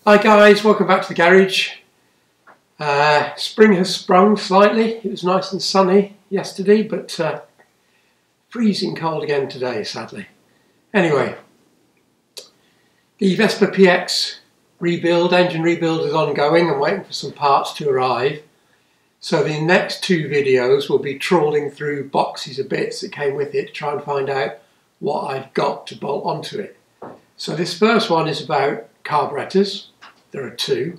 Hi guys, welcome back to the garage. Spring has sprung slightly. It was nice and sunny yesterday, but freezing cold again today, sadly. Anyway, the Vespa PX engine rebuild is ongoing. I'm waiting for some parts to arrive. So the next two videos will be trawling through boxes of bits that came with it to try and find out what I've got to bolt onto it. So this first one is about carburetors. There are two.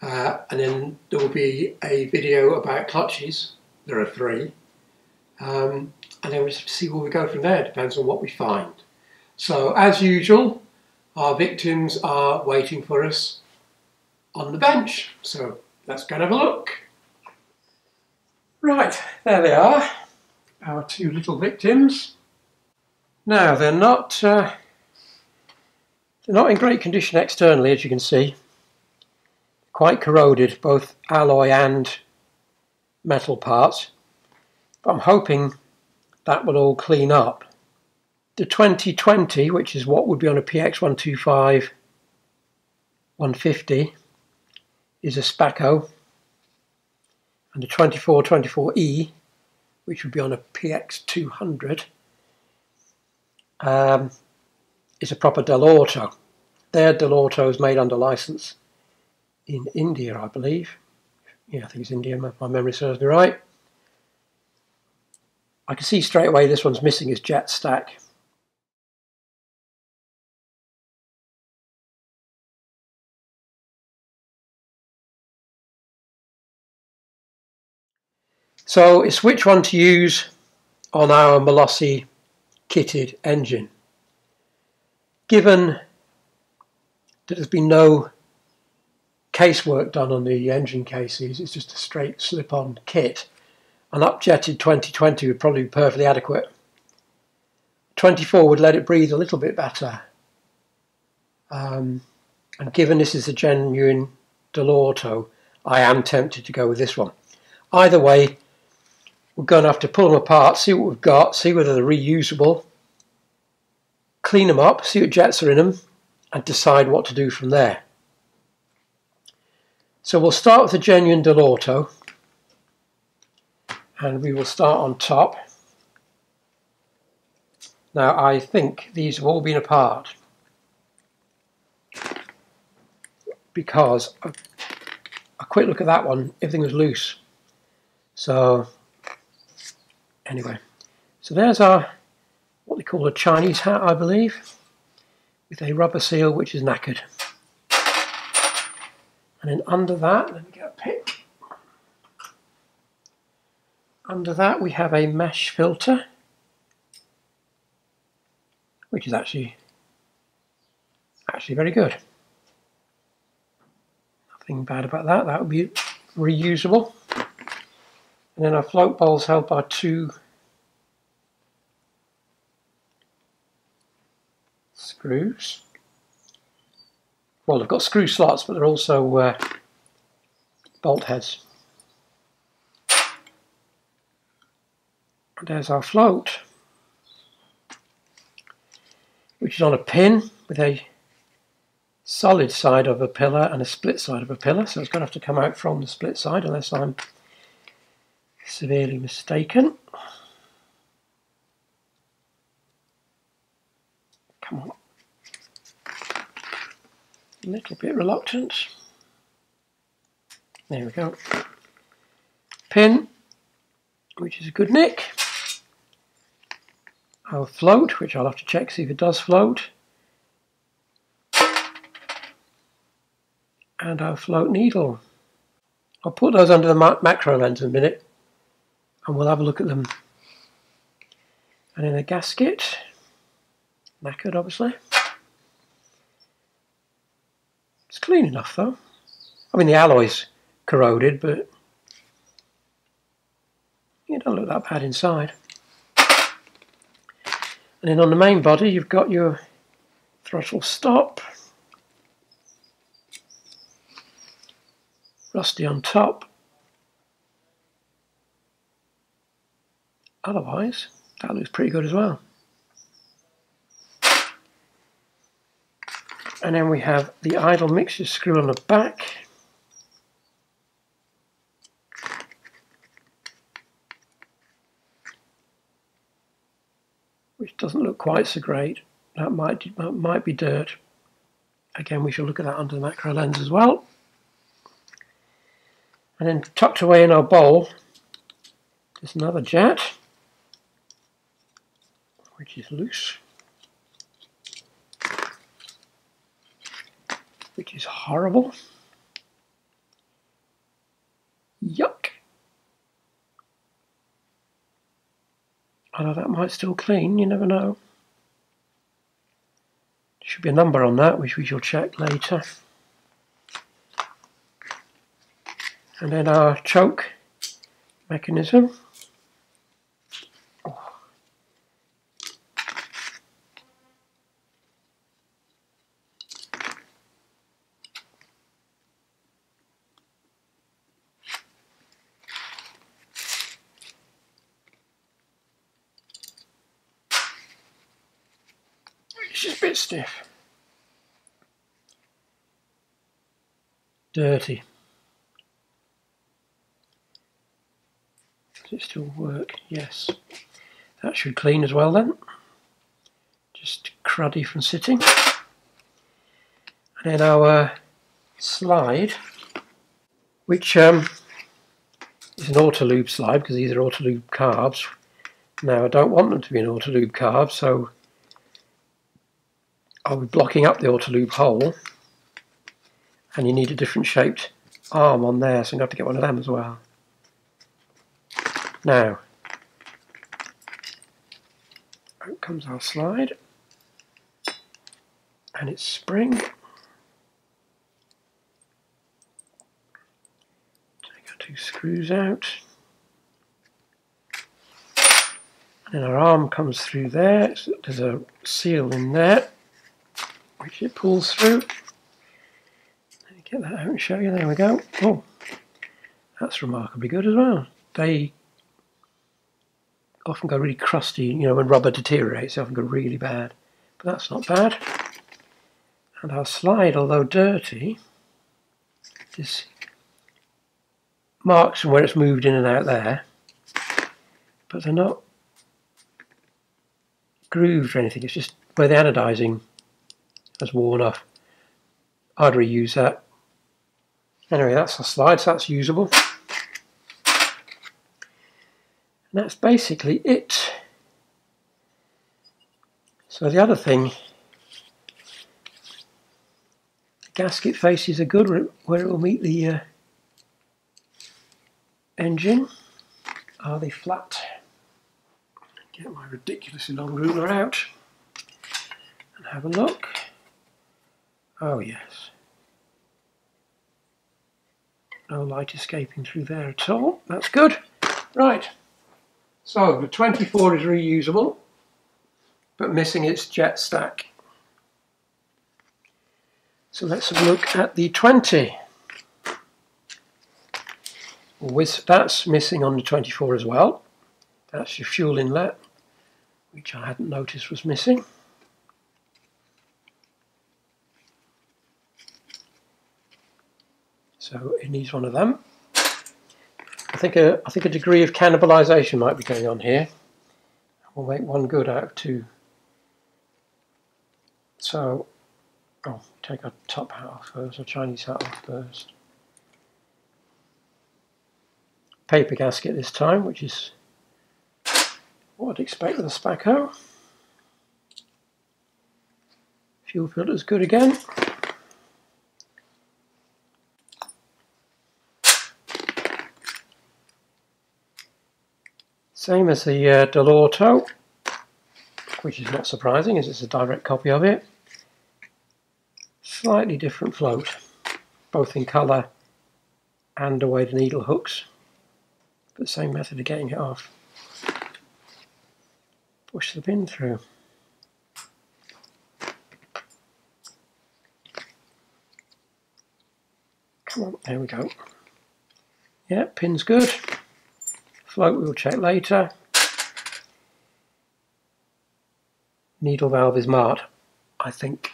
And then there will be a video about clutches. There are three. And then we'll see where we go from there. Depends on what we find. So as usual, our victims are waiting for us on the bench. So let's go and have a look. Right, there they are. Our two little victims. Now they're not in great condition externally, as you can see. Quite corroded, both alloy and metal parts. But I'm hoping that will all clean up. The 2020, which is what would be on a PX 125 150, is a Spaco. And the 2424E, which would be on a PX 200, is a proper Dell'Orto. Their Dell'Orto is made under license in India, I believe. Yeah, I think it's India, my memory serves me right. I can see straight away this one's missing its jet stack. So it's which one to use on our Molossi kitted engine. Given that there's been no casework done on the engine cases, it's just a straight slip-on kit. An upjetted 2020 would probably be perfectly adequate. 24 would let it breathe a little bit better. And given this is a genuine Dell'Orto, I am tempted to go with this one. Either way, we're going to have to pull them apart, see what we've got, see whether they're reusable, clean them up, see what jets are in them, and decide what to do from there. So we'll start with a genuine Dell'Orto, and we will start on top. Now I think these have all been apart because a quick look at that one, everything was loose. So anyway, so there's our, what they call a Chinese hat, I believe, with a rubber seal which is knackered. And then under that, let me get a pick. Under that we have a mesh filter, which is actually very good. Nothing bad about that. That would be reusable. And then our float bowl's held by two screws. Well, they've got screw slots, but they're also bolt heads. And there's our float, which is on a pin with a solid side of a pillar and a split side of a pillar. So it's going to have to come out from the split side, unless I'm severely mistaken. Come on. A little bit reluctant. There we go. Pin, which is a good nick. Our float, which I'll have to check, see if it does float. And our float needle. I'll put those under the macro lens in a minute and we'll have a look at them. And in a gasket, knackered obviously. It's clean enough though. I mean the alloy's corroded, but it don't look that bad inside. And then on the main body you've got your throttle stop. Rusty on top. Otherwise, that looks pretty good as well. And then we have the idle mixture screw on the back. Which doesn't look quite so great. That might be dirt. Again, we shall look at that under the macro lens as well. And then tucked away in our bowl, there's another jet, which is loose, which is horrible. Yuck. Although that might still clean, you never know. There should be a number on that, which we shall check later. And then our choke mechanism. Oh. It's just a bit stiff. Dirty. Does it still work? Yes. That should clean as well then. Just cruddy from sitting. And then our slide, which is an autolube slide because these are autolube carbs. Now I don't want them to be an autolube carb, so I'll be blocking up the autolube hole, and you need a different shaped arm on there, so I'm going to have to get one of them as well. Now, out comes our slide, and its spring. Take our two screws out, and then our arm comes through there. There's a seal in there, which it pulls through. Let me get that out and show you. There we go. Oh, that's remarkably good as well. They often go really crusty, you know, when rubber deteriorates, they often go really bad. But that's not bad. And our slide, although dirty, is marks from where it's moved in and out there, but they're not grooved or anything. It's just where the anodizing has worn off. I'd reuse that. Anyway, that's our slide, so that's usable. And that's basically it. So the other thing, the gasket faces are good where it will meet the engine. Are they flat? Get my ridiculously long ruler out and have a look. Oh yes. No light escaping through there at all. That's good. Right. So the 24 is reusable, but missing its jet stack. So let's have a look at the 20. That's missing on the 24 as well. That's your fuel inlet, which I hadn't noticed was missing. So it needs one of them. I think a degree of cannibalisation might be going on here. We'll make one good out of two. So, take our top hat off first, our Chinese hat off first. Paper gasket this time, which is what I'd expect with a Spaco. Fuel filter's good again. Same as the Dell'Auto, which is not surprising as it's a direct copy of it. Slightly different float, both in colour and the way the needle hooks, but same method of getting it off. Push the pin through. Come on, there we go. Yeah, pin's good. Float we'll check later. Needle valve is marked. I think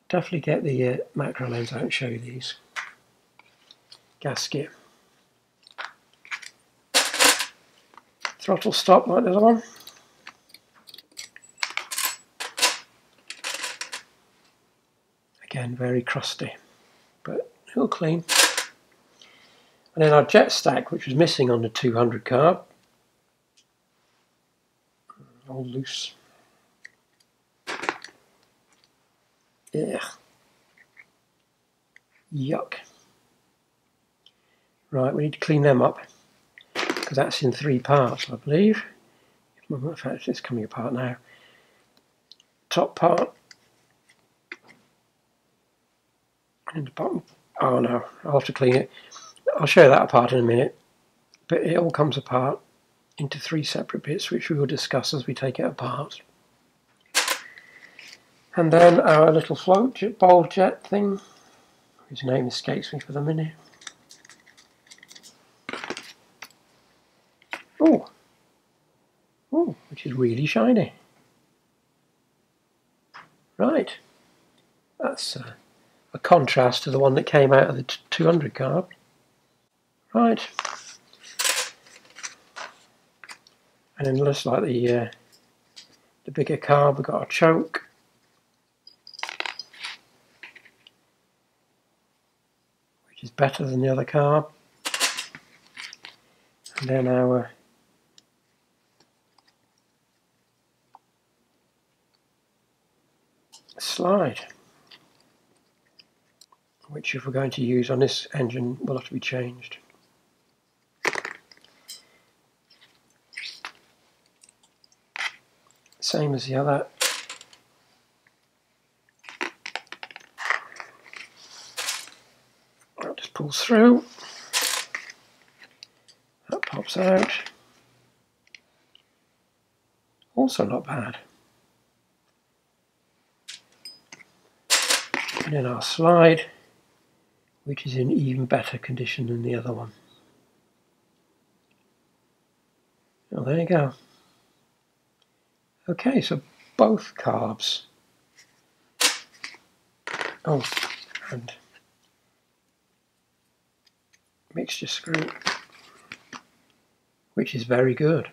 definitely get the macro lens out and show you these. Gasket. Throttle stop like the other one. Again, very crusty, but it'll clean. And then our jet stack, which was missing on the 200 carb, all loose. Yeah. Yuck. Right, we need to clean them up because that's in 3 parts, I believe. In fact, it's coming apart now. Top part and the bottom. Oh no, I'll have to clean it. I'll show that apart in a minute. But it all comes apart into 3 separate bits, which we will discuss as we take it apart. And then our little float bowl jet thing, whose name escapes me for the minute. Oh, which is really shiny. Right, that's a contrast to the one that came out of the 200 carb. Right, and then looks like the bigger carb, we've got a choke. Which is better than the other carb. And then our slide, which if we're going to use on this engine will have to be changed. Same as the other. That just pulls through. That pops out. Also not bad. And then our slide, which is in even better condition than the other one. Oh, there you go. Okay, so both carbs. Oh, and mixture screw, which is very good.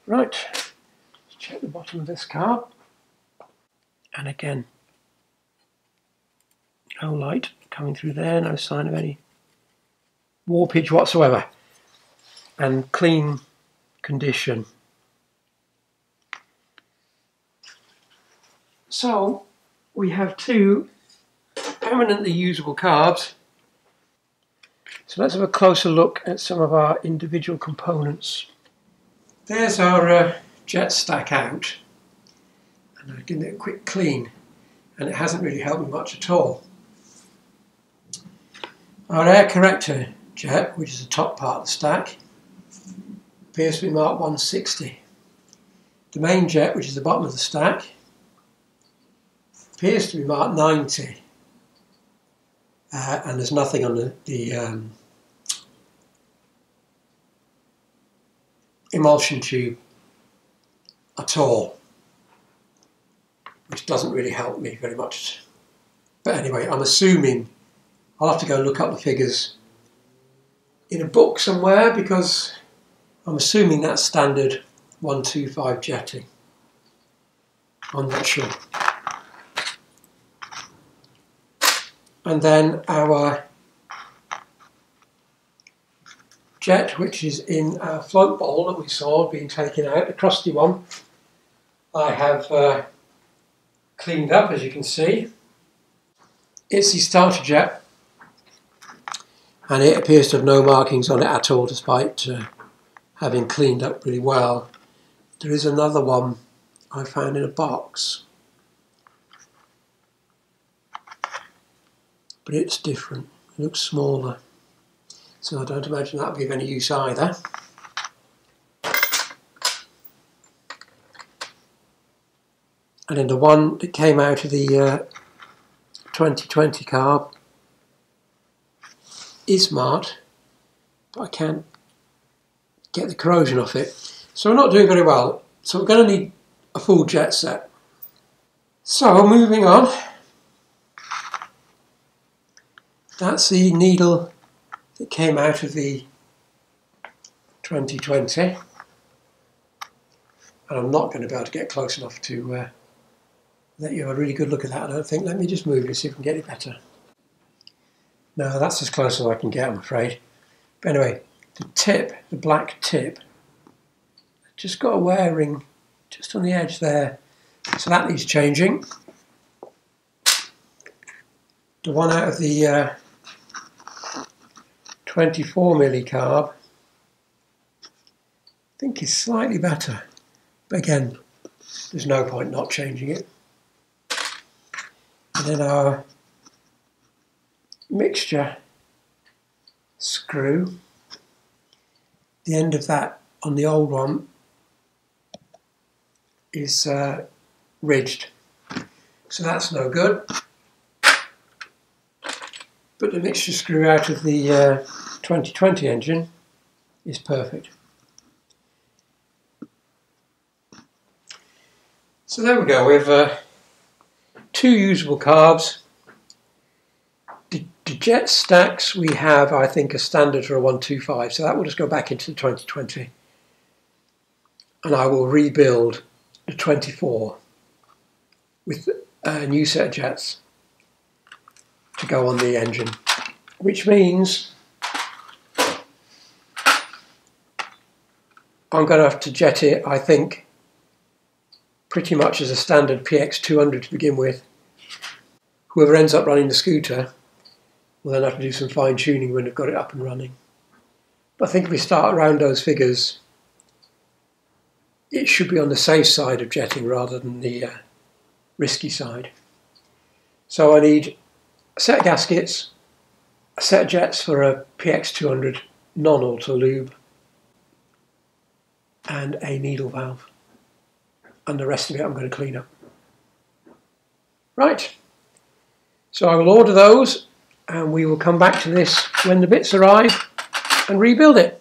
Right, let's check the bottom of this carb. And again, no light coming through there, no sign of any warpage whatsoever. And clean condition. So we have 2 eminently usable carbs. So let's have a closer look at some of our individual components. There's our jet stack out, and I've given it a quick clean, and it hasn't really helped me much at all. Our air corrector jet, which is the top part of the stack, appears to be marked 160. The main jet, which is the bottom of the stack, appears to be marked 90, and there's nothing on the emulsion tube at all, which doesn't really help me very much. But anyway, I'm assuming I'll have to go look up the figures in a book somewhere, because I'm assuming that's standard 125 jetting. I'm not sure. And then our jet, which is in our float bowl that we saw being taken out, the crusty one, I have cleaned up, as you can see. It's the starter jet, and it appears to have no markings on it at all, despite having cleaned up really well. There is another one I found in a box, but it's different. It looks smaller, so I don't imagine that'll be of any use either. And then the one that came out of the 2020 carb is marked, but I can't get the corrosion off it. So we're not doing very well. So we're going to need a full jet set. So moving on, that's the needle that came out of the 2020, and I'm not going to be able to get close enough to let you have a really good look at that, I don't think. Let me just move it, see if we can get it better. No, that's as close as I can get, I'm afraid. But anyway, the tip, the black tip, just got a wear ring just on the edge there, so that needs changing. The one out of the 24 milli carb, I think is slightly better, but again, there's no point not changing it. And then our mixture screw, the end of that on the old one is ridged, so that's no good. But the mixture screw out of the 2020 engine is perfect. So there we go, we have 2 usable carbs. The jet stacks we have, I think, are standard for a 125, so that will just go back into the 2020. And I will rebuild the 24 with a new set of jets to go on the engine, which means I'm going to have to jet it, I think, pretty much as a standard PX200 to begin with. Whoever ends up running the scooter will then have to do some fine tuning when they've got it up and running. But I think if we start around those figures, it should be on the safe side of jetting rather than the risky side. So I need a set of gaskets, a set of jets for a PX200 non-auto lube, and a needle valve. And the rest of it I'm going to clean up. Right, so I will order those and we will come back to this when the bits arrive and rebuild it.